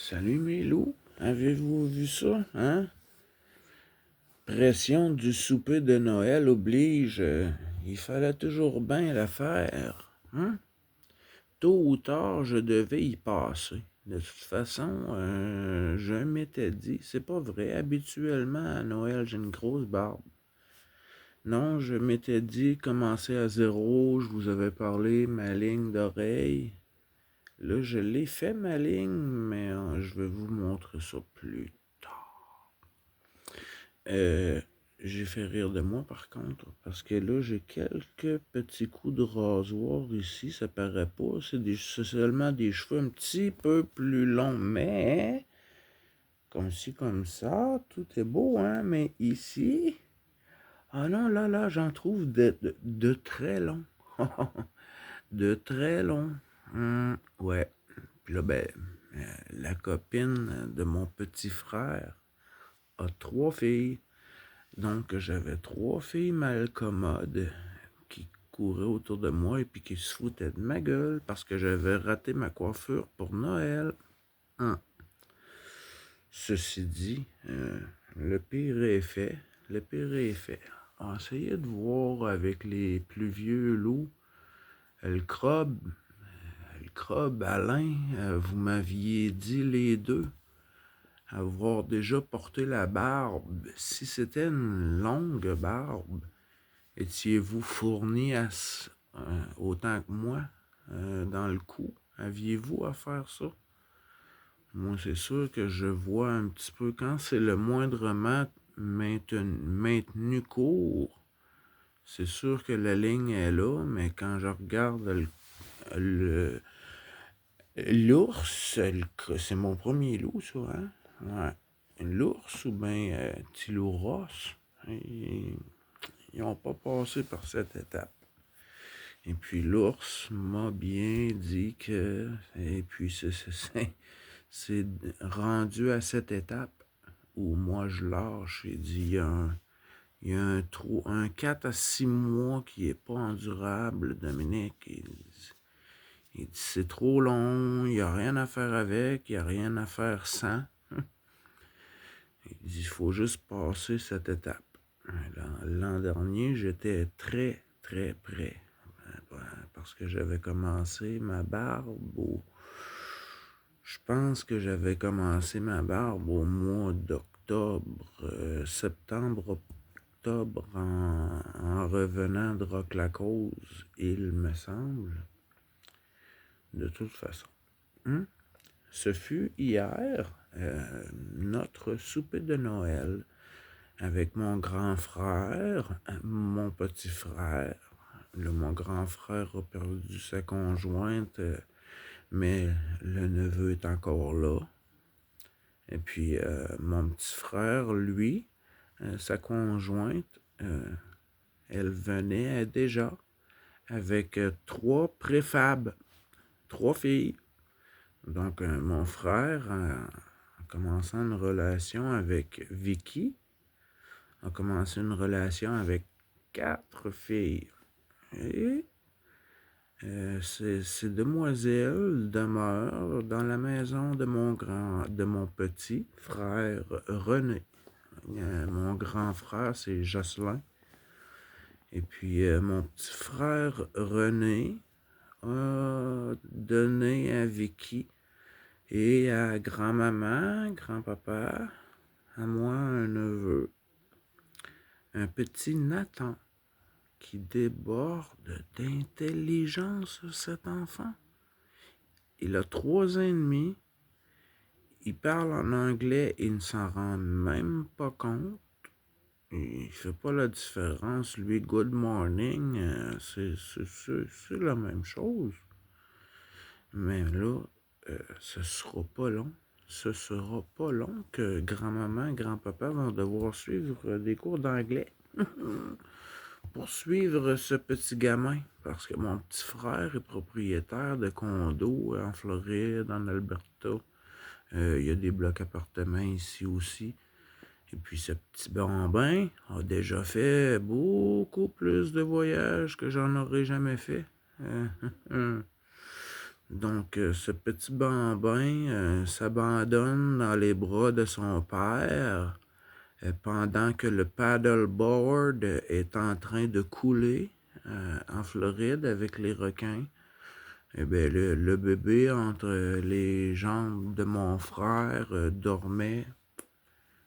Salut mes loups, avez-vous vu ça, hein? Pression du souper de Noël oblige, il fallait toujours bien la faire, hein? Tôt ou tard, je devais y passer. De toute façon, je m'étais dit, c'est pas vrai, habituellement à Noël, j'ai une grosse barbe. Non, je m'étais dit, commencer à zéro, je vous avais parlé, ma ligne d'oreille. Là, je l'ai fait, ma ligne, mais je vais vous montrer ça plus tard. J'ai fait rire de moi, par contre, parce que là, j'ai quelques petits coups de rasoir ici, ça paraît pas. C'est seulement des cheveux un petit peu plus longs, mais comme ci, comme ça, tout est beau, hein? Mais ici, ah non, là, j'en trouve de très longs. De très longs. Ouais. Puis là, ben, la copine de mon petit frère a 3 filles. Donc, j'avais 3 filles malcommodes qui couraient autour de moi et puis qui se foutaient de ma gueule parce que j'avais raté ma coiffure pour Noël. Hein. Ceci dit, le pire est fait. Le pire est fait. Essayez de voir avec les plus vieux loups. Le crabe, Alain, vous m'aviez dit les deux avoir déjà porté la barbe. Si c'était une longue barbe, étiez-vous fourni autant que moi dans le cou? Aviez-vous à faire ça? Moi, c'est sûr que je vois un petit peu quand c'est le moindrement maintenu court. C'est sûr que la ligne est là, mais quand je regarde le- l'ours, c'est mon premier loup, ça, hein? Ouais. L'ours ou bien petit loup rosse, ils n'ont pas passé par cette étape. Et puis l'ours m'a bien dit que... Et puis c'est rendu à cette étape où moi je lâche et dit il y a un 4 à 6 mois qui est pas endurable, Dominique. Il dit c'est trop long, il n'y a rien à faire avec, il n'y a rien à faire sans. Il dit il faut juste passer cette étape. L'an dernier, j'étais très, très près. Parce que j'avais commencé ma barbe Je pense que j'avais commencé ma barbe au mois d'octobre, septembre, octobre, en revenant de Rock-la-Cause, il me semble. De toute façon. Ce fut hier notre souper de Noël avec mon grand frère, mon petit frère. Là, mon grand frère a perdu sa conjointe, mais le neveu est encore là. Et puis, mon petit frère, lui, sa conjointe, elle venait déjà avec 3 préfabs, 3 filles. Donc, mon frère, en commençant une relation avec Vicky, a commencé une relation avec 4 filles. Et ces demoiselles demeurent dans la maison de mon petit frère René. Mon grand frère, c'est Jocelyn. Et puis, mon petit frère René a donné à Vicky et à grand-maman, grand-papa, à moi un neveu, un petit Nathan qui déborde d'intelligence, cet enfant. Il a 3 ans et demi, il parle en anglais et il ne s'en rend même pas compte. Il fait pas la différence. Lui, good morning, c'est la même chose. Mais là, ce sera pas long. Ce sera pas long que grand-maman et grand-papa vont devoir suivre des cours d'anglais pour suivre ce petit gamin. Parce que mon petit frère est propriétaire de condos en Floride, en Alberta. Il y a des blocs appartements ici aussi. Et puis ce petit bambin a déjà fait beaucoup plus de voyages que j'en aurais jamais fait. Donc, ce petit bambin s'abandonne dans les bras de son père pendant que le paddleboard est en train de couler en Floride avec les requins. Eh bien, le bébé entre les jambes de mon frère dormait,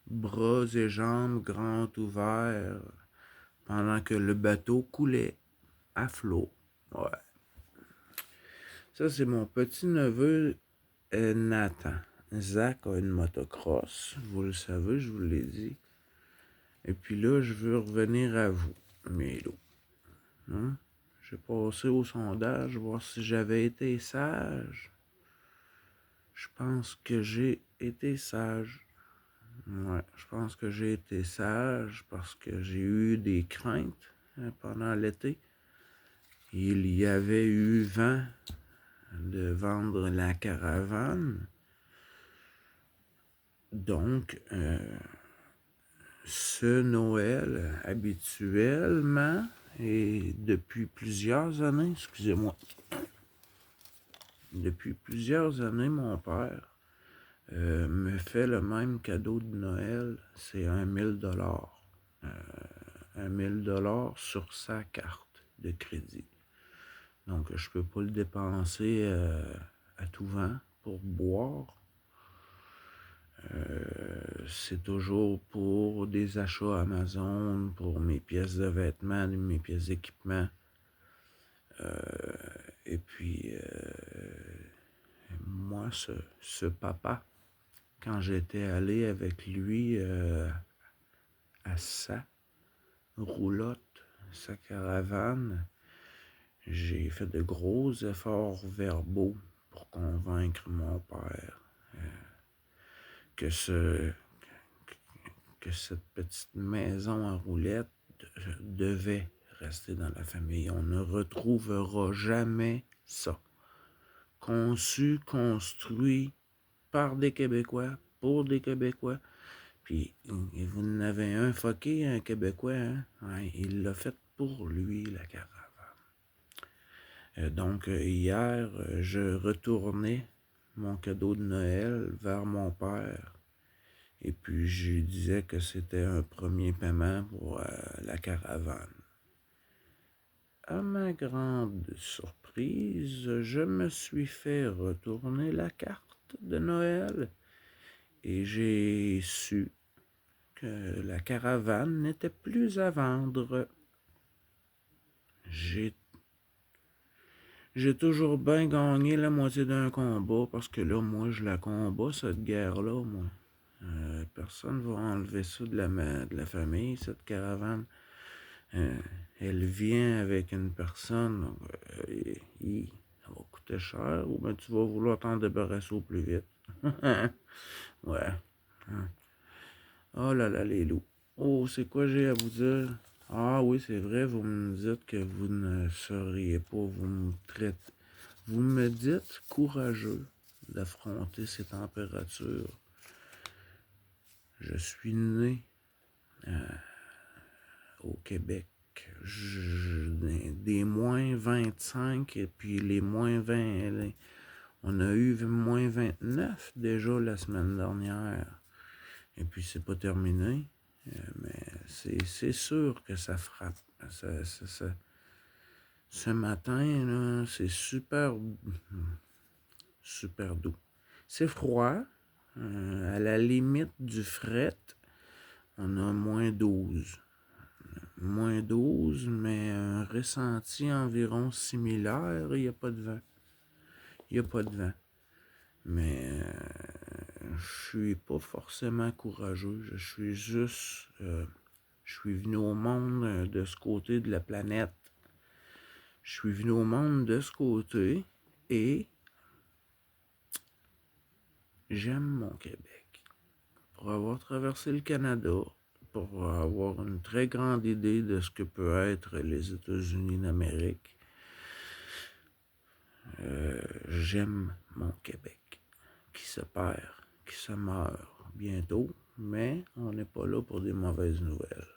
bras et jambes grands ouverts, pendant que le bateau coulait à flot. Ouais. Ça, c'est mon petit-neveu Nathan. Zach a une motocross, vous le savez, je vous l'ai dit. Et puis là, je veux revenir à vous, mes loups. Hein? J'ai passé au sondage, voir si j'avais été sage. Je pense que j'ai été sage. Ouais, je pense que j'ai été sage parce que j'ai eu des craintes pendant l'été. Il y avait eu vent de vendre la caravane. Donc, ce Noël, habituellement, et depuis plusieurs années, excusez-moi, depuis plusieurs années, mon père me fait le même cadeau de Noël, c'est 1 000 $. 1 000 $ sur sa carte de crédit. Donc, je peux pas le dépenser à tout vent pour boire. C'est toujours pour des achats Amazon, pour mes pièces de vêtements, mes pièces d'équipement. Et puis, moi, ce papa, quand j'étais allé avec lui à sa roulotte, sa caravane, j'ai fait de gros efforts verbaux pour convaincre mon père que cette petite maison à roulettes devait rester dans la famille. On ne retrouvera jamais ça. Conçu, construit par des Québécois, pour des Québécois. Puis, vous en avez un fucké, un Québécois, hein? Ouais, il l'a fait pour lui, la caravane. Donc, hier, je retournais mon cadeau de Noël vers mon père. Et puis, je lui disais que c'était un premier paiement pour la caravane. À ma grande surprise, je me suis fait retourner la carte de Noël et j'ai su que la caravane n'était plus à vendre. J'ai toujours bien gagné la moitié d'un combat parce que là, moi, je la combats, cette guerre-là, moi. Personne ne va enlever ça de la famille, cette caravane. Elle vient avec une personne, donc, ça va coûter cher, ou bien tu vas vouloir t'en débarrasser au plus vite. Ouais. Oh là là, les loups. Oh, c'est quoi j'ai à vous dire? Ah oui, c'est vrai, vous me dites que vous ne sauriez pas, vous me dites courageux d'affronter ces températures. Je suis né au Québec. Des moins 25 et puis les moins 20. On a eu moins 29 déjà la semaine dernière. Et puis c'est pas terminé. Mais c'est sûr que ça frappe. Ce matin, là, c'est super doux. C'est froid. À la limite du fret, on a moins 12. Moins 12, mais un ressenti environ similaire. Il n'y a pas de vent. Il n'y a pas de vent. Mais je suis pas forcément courageux. Je suis juste... je suis venu au monde de ce côté de la planète. Je suis venu au monde de ce côté et j'aime mon Québec. Pour avoir traversé le Canada, pour avoir une très grande idée de ce que peut être les États-Unis d'Amérique, j'aime mon Québec, qui se perd, qui se meurt bientôt, mais on n'est pas là pour des mauvaises nouvelles.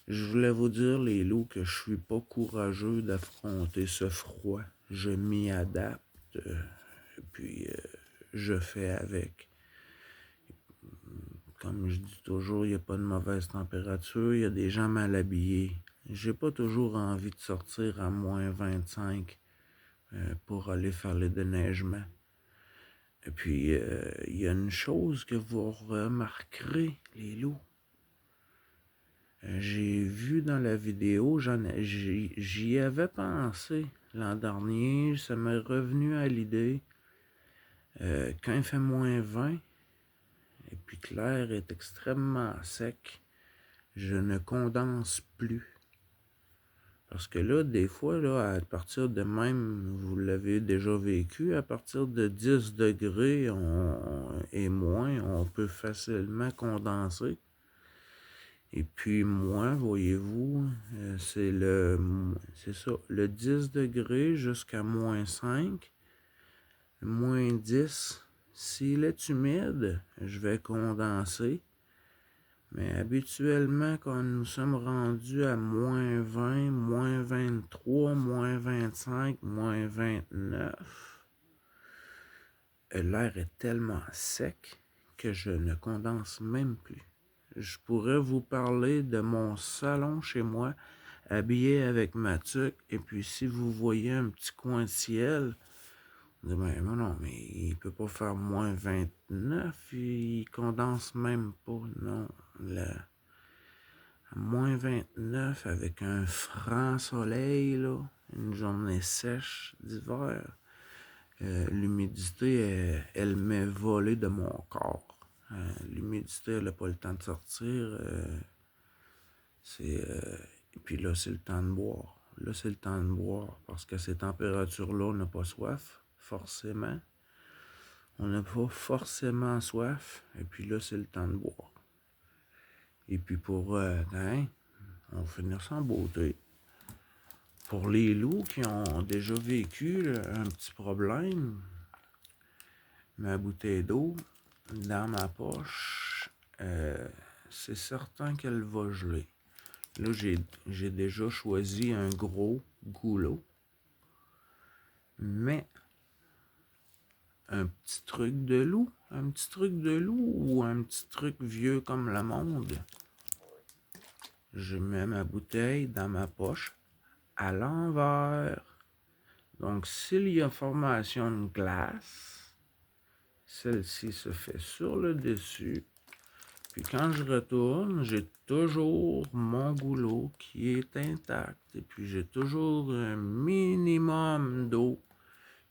Je voulais vous dire, les loups, que je suis pas courageux d'affronter ce froid. Je m'y adapte. et puis je fais avec. Comme je dis toujours, il n'y a pas de mauvaise température, il y a des gens mal habillés. J'ai pas toujours envie de sortir à moins 25 pour aller faire le déneigement. Et puis, il y a une chose que vous remarquerez, les loups. J'ai vu dans la vidéo, j'y avais pensé l'an dernier, ça m'est revenu à l'idée. Quand il fait moins 20, et puis que l'air est extrêmement sec, je ne condense plus. Parce que là, des fois, là, à partir de même, vous l'avez déjà vécu, à partir de 10 degrés et moins, on peut facilement condenser. Et puis moi, voyez-vous, c'est ça, le 10 degrés jusqu'à moins 5, moins 10. S'il est humide, je vais condenser. Mais habituellement, quand nous sommes rendus à moins 20, moins 23, moins 25, moins 29, l'air est tellement sec que je ne condense même plus. Je pourrais vous parler de mon salon chez moi, habillé avec ma tuque, et puis si vous voyez un petit coin de ciel, vous dites, ben non, mais il peut pas faire moins 29, il condense même pas, non. Moins 29 avec un franc soleil, là, une journée sèche d'hiver, l'humidité, elle m'est volée de mon corps. L'humidité, elle n'a pas le temps de sortir. Et puis là, c'est le temps de boire. Là, c'est le temps de boire parce qu'à ces températures-là, on n'a pas soif, forcément. On n'a pas forcément soif. Et puis là, c'est le temps de boire. Et puis pour... on va finir sans beauté. Pour les loups qui ont déjà vécu un petit problème, ma bouteille d'eau dans ma poche, c'est certain qu'elle va geler. Là, j'ai déjà choisi un gros goulot, mais un petit truc de loup, ou un petit truc vieux comme le monde. Je mets ma bouteille dans ma poche à l'envers. Donc, s'il y a formation de glace, celle-ci se fait sur le dessus. Puis quand je retourne, j'ai toujours mon goulot qui est intact. Et puis j'ai toujours un minimum d'eau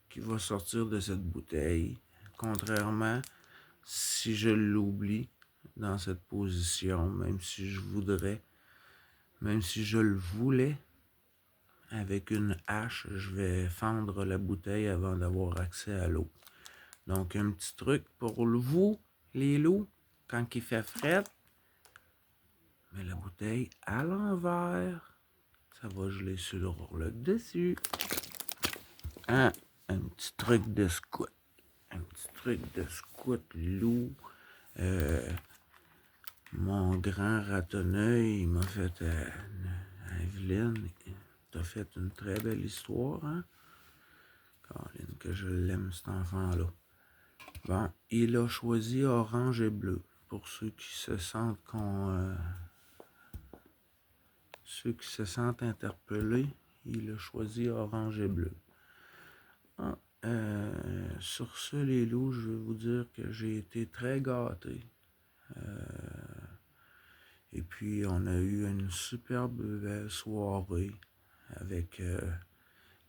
qui va sortir de cette bouteille. Contrairement si je l'oublie dans cette position, même si je voudrais, même si je le voulais, avec une hache, je vais fendre la bouteille avant d'avoir accès à l'eau. Donc, un petit truc pour vous, les loups, quand il fait fret, mais la bouteille à l'envers, ça va geler sur le dessus. Hein? Un petit truc de scout. Un petit truc de scout loup. Mon grand ratonneuil, il m'a fait... Evelyne, t'as fait une très belle histoire, hein? Caroline, que je l'aime, cet enfant-là. Bon, il a choisi orange et bleu. Pour ceux qui se sentent interpellés, il a choisi orange et bleu. Ah, sur ce, les loups, je vais vous dire que j'ai été très gâté. Et puis, on a eu une superbe belle soirée avec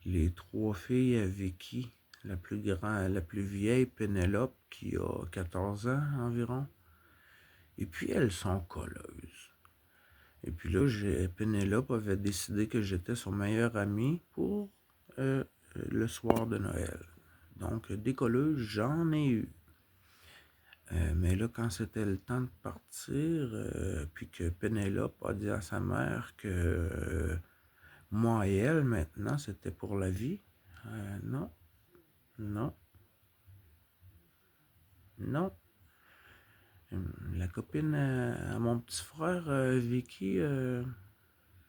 les 3 filles à Vicky, la plus vieille, Pénélope, qui a 14 ans environ. Et puis, elles sont colleuses. Et puis là, Pénélope avait décidé que j'étais son meilleur ami pour le soir de Noël. Donc, des colleuses, j'en ai eu. Mais là, quand c'était le temps de partir, puis que Pénélope a dit à sa mère que moi et elle, maintenant, c'était pour la vie. Non, non, non. La copine à mon petit frère, Vicky,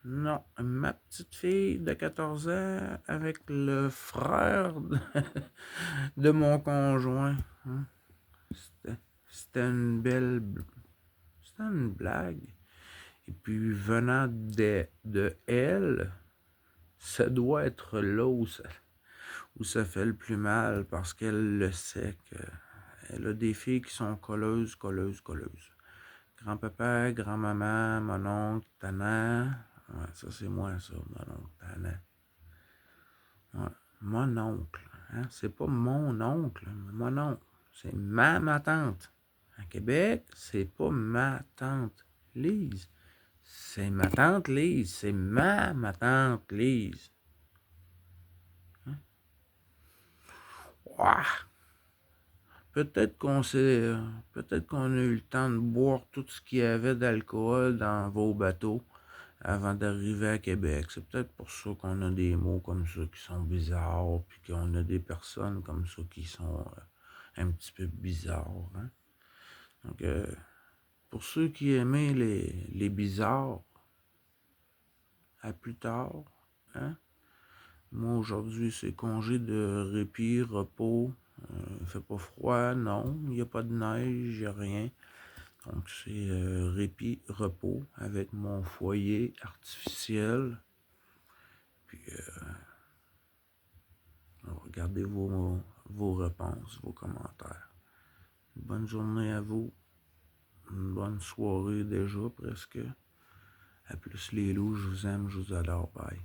Non, ma petite fille de 14 ans avec le frère de mon conjoint. Hein. C'était c'était une belle... C'était une blague. Et puis, venant de elle, ça doit être là où ça fait le plus mal parce qu'elle le sait qu'elle a des filles qui sont colleuses, colleuses, colleuses. Grand-papa, grand-maman, mon oncle, tannant. Ouais, ça, c'est moi, ça, mon oncle, tannant. Ouais, mon oncle. Hein? C'est pas mon oncle, mais mon oncle. C'est ma tante. À Québec, c'est pas ma tante Lise. C'est ma tante Lise. C'est ma tante Lise. Hein? Ouah! Peut-être qu'on a eu le temps de boire tout ce qu'il y avait d'alcool dans vos bateaux avant d'arriver à Québec. C'est peut-être pour ça qu'on a des mots comme ça qui sont bizarres, puis qu'on a des personnes comme ça qui sont un petit peu bizarres. Hein? Donc, pour ceux qui aimaient les bizarres, à plus tard. Hein? Moi, aujourd'hui, c'est congé de répit, repos. Il fait pas froid, non. Il n'y a pas de neige, il n'y a rien. Donc, c'est répit, repos avec mon foyer artificiel. Puis, regardez vos réponses, vos commentaires. Bonne journée à vous. Une bonne soirée déjà, presque. À plus les loups, je vous aime, je vous adore. Bye.